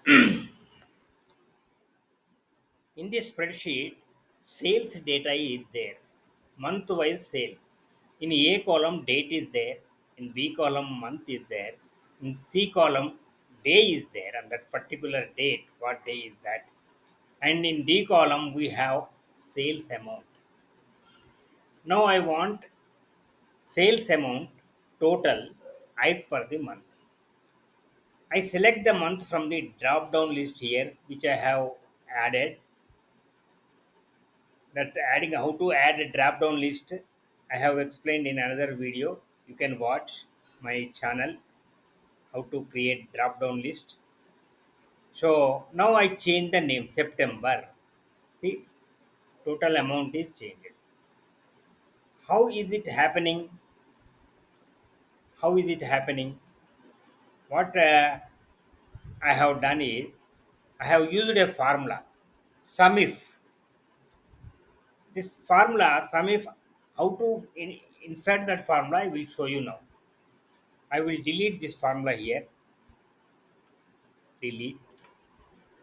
In this spreadsheet, sales data is there, month-wise sales. In A column, date is there. In B column, month is there. In C column, day is there, and that particular date, what day is that? And in D column, we have sales amount. Now I want sales amount total as per the month. I select the month from the drop down list here, which I have added. That adding how to add a drop down list, I have explained in another video. You can watch my channel how to create drop down list. So now I change the name September. See, total amount is changed. How is it happening? How is it happening? What I have done is I have used a formula, SUMIF. This formula, SUMIF, how to insert that formula, I will show you now. I will delete this formula here. Delete.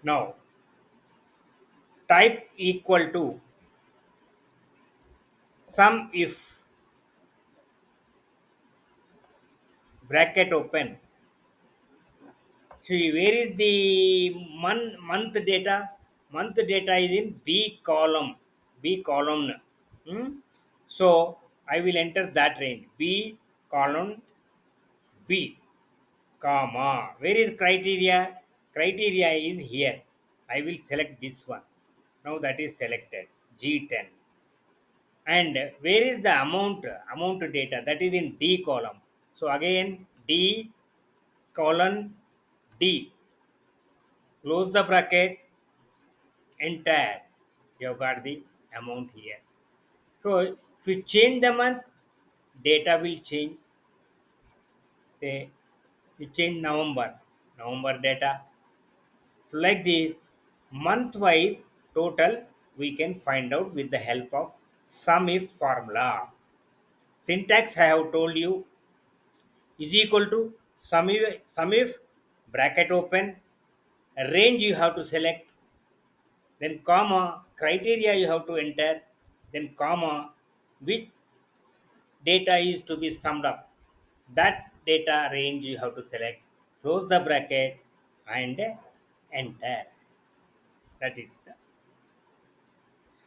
Now, type equal to sum if bracket open. See, where is the month data? Month data is in B column. B column. Hmm? So I will enter that range. B column B, comma. Where is criteria? Criteria is here. I will select this one. Now that is selected. G10. And where is the amount data? That is in D column. So again D colon D. Close the bracket. Enter. You have got the amount here. So if you change the month, data will change. Say you change November. November data. So like this, month wise total we can find out with the help of SUMIF formula. Syntax I have told you is equal to SUMIF bracket open, range you have to select, then comma, criteria you have to enter, then comma, which data is to be summed up. That data range you have to select, close the bracket and enter. That is